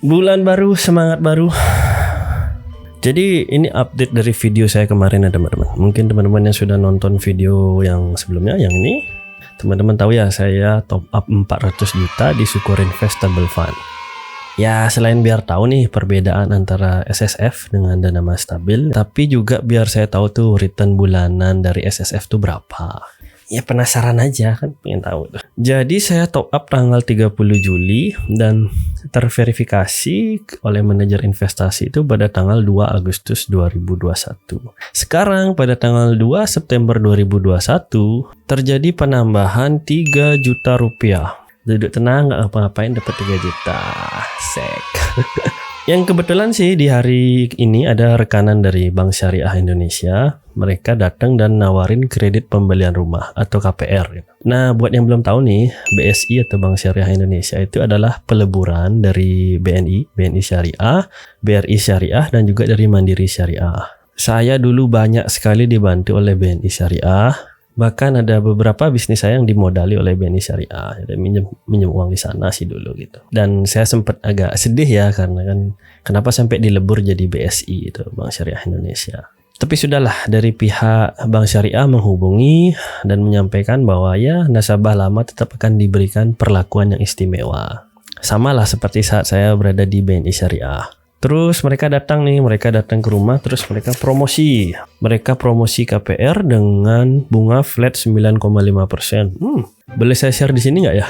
Bulan baru, semangat baru. Jadi ini update dari video saya kemarin ya teman-teman. Mungkin teman-teman yang sudah nonton video yang sebelumnya, yang ini, teman-teman tahu ya saya top up 400 juta di Sukor Investable Fund. Ya selain biar tahu nih perbedaan antara SSF dengan dana mas stabil, tapi juga biar saya tahu tuh return bulanan dari SSF tuh berapa. Ya penasaran aja kan, pengen tahu tuh. Jadi saya top up tanggal 30 Juli dan terverifikasi oleh manajer investasi itu pada tanggal 2 Agustus 2021. Sekarang pada tanggal 2 September 2021 terjadi penambahan 3 juta rupiah. Duduk tenang, nggak ngapa-ngapain, dapat 3 juta. Sek. Yang kebetulan sih di hari ini ada rekanan dari Bank Syariah Indonesia. Mereka datang dan nawarin kredit pembelian rumah atau KPR. Nah, buat yang belum tahu nih, BSI atau Bank Syariah Indonesia itu adalah peleburan dari BNI Syariah, BRI Syariah, dan juga dari Mandiri Syariah. Saya dulu banyak sekali dibantu oleh BNI Syariah. Bahkan ada beberapa bisnis saya yang dimodali oleh BNI Syariah. Jadi minjem uang di sana sih dulu gitu. Dan saya sempat agak sedih ya karena kan kenapa sampai dilebur jadi BSI itu, Bank Syariah Indonesia. Tapi sudahlah, dari pihak Bank Syariah menghubungi dan menyampaikan bahwa ya nasabah lama tetap akan diberikan perlakuan yang istimewa. Sama lah seperti saat saya berada di BNI Syariah. Terus mereka datang ke rumah, terus mereka promosi. Mereka promosi KPR dengan bunga flat 9,5%. Boleh saya share di sini nggak ya?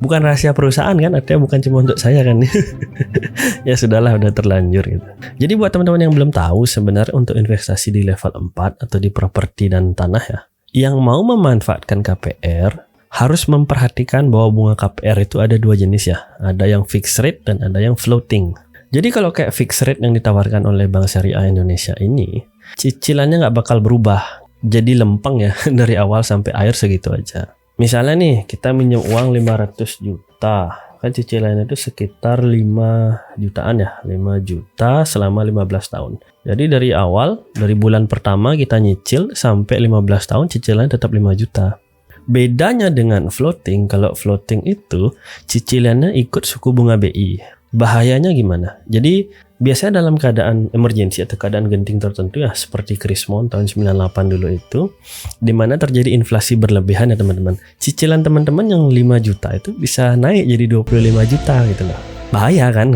Bukan rahasia perusahaan kan, artinya bukan cuma untuk saya kan. Ya sudahlah, udah terlanjur gitu. Jadi buat teman-teman yang belum tahu, sebenarnya untuk investasi di level 4 atau di properti dan tanah ya, yang mau memanfaatkan KPR harus memperhatikan bahwa bunga KPR itu ada dua jenis ya. Ada yang fixed rate dan ada yang floating. Jadi kalau kayak fixed rate yang ditawarkan oleh Bank Syariah Indonesia ini, cicilannya nggak bakal berubah. Jadi lempeng ya, dari awal sampai akhir segitu aja. Misalnya nih, kita minjem uang 500 juta. Kan cicilannya itu sekitar 5 jutaan ya. 5 juta selama 15 tahun. Jadi dari awal, dari bulan pertama kita nyicil sampai 15 tahun cicilannya tetap 5 juta. Bedanya dengan floating, kalau floating itu cicilannya ikut suku bunga BI. Bahayanya gimana? Jadi biasanya dalam keadaan emergency atau keadaan genting tertentu ya, seperti Krismon tahun 98 dulu itu, di mana terjadi inflasi berlebihan ya teman-teman. Cicilan teman-teman yang 5 juta itu bisa naik jadi 25 juta gitu loh. Bahaya kan?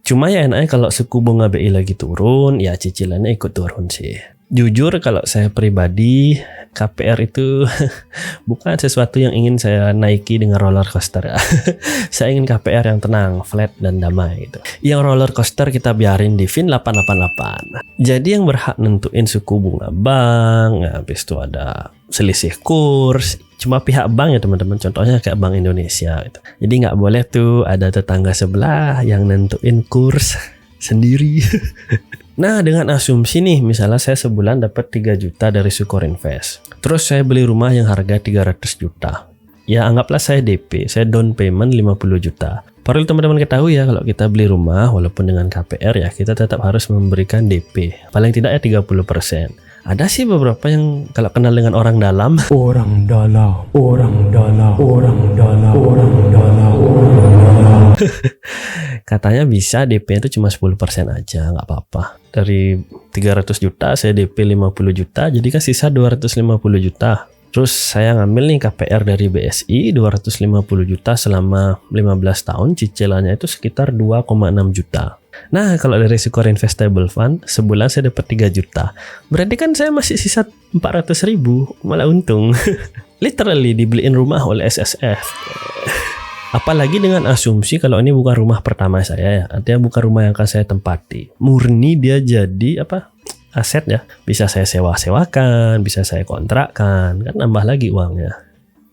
Cuma ya enaknya kalau suku bunga BI lagi turun, ya cicilannya ikut turun sih. Jujur kalau saya pribadi, KPR itu bukan sesuatu yang ingin saya naiki dengan roller coaster. Saya ingin KPR yang tenang, flat, dan damai gitu. Yang roller coaster kita biarin di Fin 888. Jadi yang berhak nentuin suku bunga bank, habis itu ada selisih kurs, cuma pihak bank ya teman-teman. Contohnya kayak Bank Indonesia gitu. Jadi nggak boleh tuh ada tetangga sebelah yang nentuin kurs sendiri. Nah, dengan asumsi nih, misalnya saya sebulan dapat 3 juta dari Sukor Invest. Terus saya beli rumah yang harga 300 juta. Ya, anggaplah saya DP, saya down payment 50 juta. Perlu teman-teman ketahui ya, kalau kita beli rumah, walaupun dengan KPR ya, kita tetap harus memberikan DP. Paling tidak ya 30%. Ada sih beberapa yang kalau kenal dengan orang dalam. Katanya bisa DP itu cuma 10% aja, nggak apa-apa. Dari 300 juta saya DP 50 juta, jadi kan sisa 250 juta. Terus saya ngambil nih KPR dari BSI 250 juta selama 15 tahun, cicilannya itu sekitar 2,6 juta. Nah, kalau dari Sukor Investable Fund, sebulan saya dapat 3 juta. Berarti kan saya masih sisa 400 ribu, malah untung. Literally dibeliin rumah oleh SSF. Apalagi dengan asumsi kalau ini bukan rumah pertama saya ya, artinya bukan rumah yang akan saya tempati. Murni dia jadi aset ya, bisa saya sewa-sewakan, bisa saya kontrakkan, kan nambah lagi uangnya.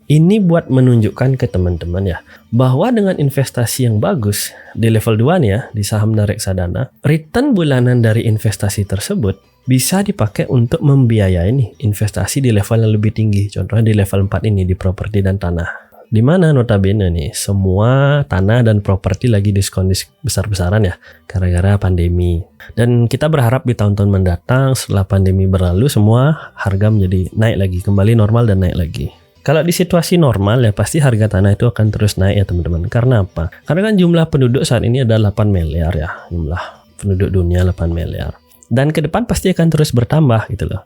Ini buat menunjukkan ke teman-teman ya, bahwa dengan investasi yang bagus di level 2 nih ya, di saham dan reksadana, return bulanan dari investasi tersebut bisa dipakai untuk membiayai nih investasi di level yang lebih tinggi. Contohnya di level 4 ini, di properti dan tanah. Di mana notabene nih, semua tanah dan properti lagi diskon besar-besaran ya, gara-gara pandemi. Dan kita berharap di tahun-tahun mendatang setelah pandemi berlalu, semua harga menjadi naik lagi, kembali normal dan naik lagi. Kalau di situasi normal ya pasti harga tanah itu akan terus naik ya teman-teman. Karena apa? Karena kan jumlah penduduk saat ini ada 8 miliar ya. Jumlah penduduk dunia 8 miliar. Dan ke depan pasti akan terus bertambah gitu loh.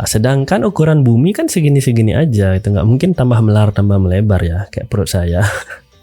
Sedangkan ukuran bumi kan segini-segini aja. Itu nggak mungkin tambah melar, tambah melebar ya. Kayak perut saya.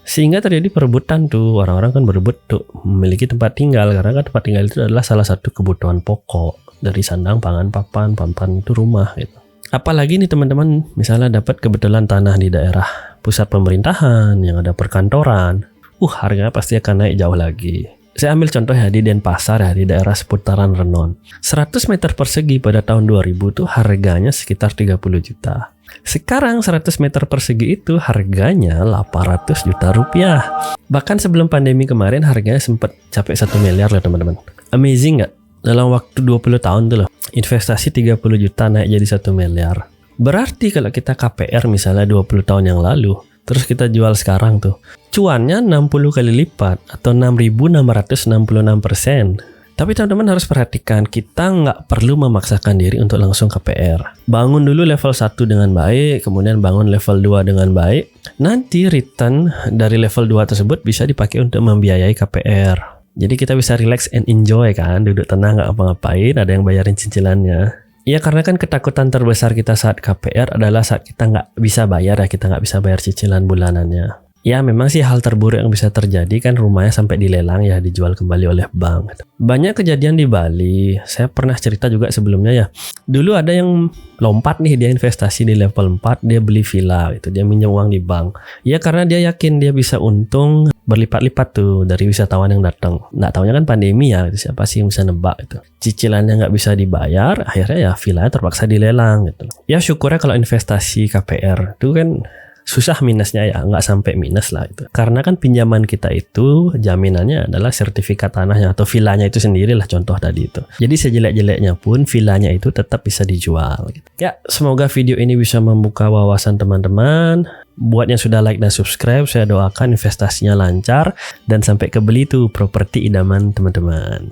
Sehingga terjadi perebutan tuh. Orang-orang kan berebut tuh memiliki tempat tinggal. Karena kan tempat tinggal itu adalah salah satu kebutuhan pokok. Dari sandang, pangan, papan itu rumah gitu. Apalagi nih teman-teman, misalnya dapat kebetulan tanah di daerah pusat pemerintahan yang ada perkantoran, harganya pasti akan naik jauh lagi. Saya ambil contoh ya di Denpasar ya, di daerah seputaran Renon. 100 meter persegi pada tahun 2000 tuh harganya sekitar 30 juta. Sekarang 100 meter persegi itu harganya 800 juta rupiah. Bahkan sebelum pandemi kemarin harganya sempat capai 1 miliar loh teman-teman. Amazing nggak? Dalam waktu 20 tahun tuh loh, investasi 30 juta naik jadi 1 miliar. Berarti kalau kita KPR misalnya 20 tahun yang lalu, terus kita jual sekarang tuh, cuannya 60 kali lipat atau 6.666%. Tapi teman-teman harus perhatikan, kita nggak perlu memaksakan diri untuk langsung KPR. Bangun dulu level 1 dengan baik, kemudian bangun level 2 dengan baik. Nanti return dari level 2 tersebut bisa dipakai untuk membiayai KPR. Jadi kita bisa relax and enjoy kan, duduk tenang nggak apa-ngapain, ada yang bayarin cicilannya. Ya karena kan ketakutan terbesar kita saat KPR adalah saat kita nggak bisa bayar ya, kita nggak bisa bayar cicilan bulanannya. Ya memang sih hal terburuk yang bisa terjadi kan rumahnya sampai dilelang ya, dijual kembali oleh bank. Banyak kejadian di Bali, saya pernah cerita juga sebelumnya ya. Dulu ada yang lompat nih, dia investasi di level 4, dia beli villa gitu, dia minjem uang di bank. Ya karena dia yakin dia bisa untung berlipat-lipat tuh dari wisatawan yang datang. Nggak taunya kan pandemi ya, siapa sih yang bisa nebak itu. Cicilannya nggak bisa dibayar, akhirnya ya villanya terpaksa dilelang gitu. Ya syukurnya kalau investasi KPR itu kan susah minusnya ya, nggak sampai minus lah itu. Karena kan pinjaman kita itu jaminannya adalah sertifikat tanahnya atau villanya itu sendiri lah, contoh tadi itu. Jadi sejelek-jeleknya pun villanya itu tetap bisa dijual gitu. Ya semoga video ini bisa membuka wawasan teman-teman. Buat yang sudah like dan subscribe, saya doakan investasinya lancar dan sampai kebeli tuh properti idaman teman-teman.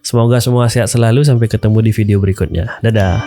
Semoga semua sehat selalu, sampai ketemu di video berikutnya. Dadah.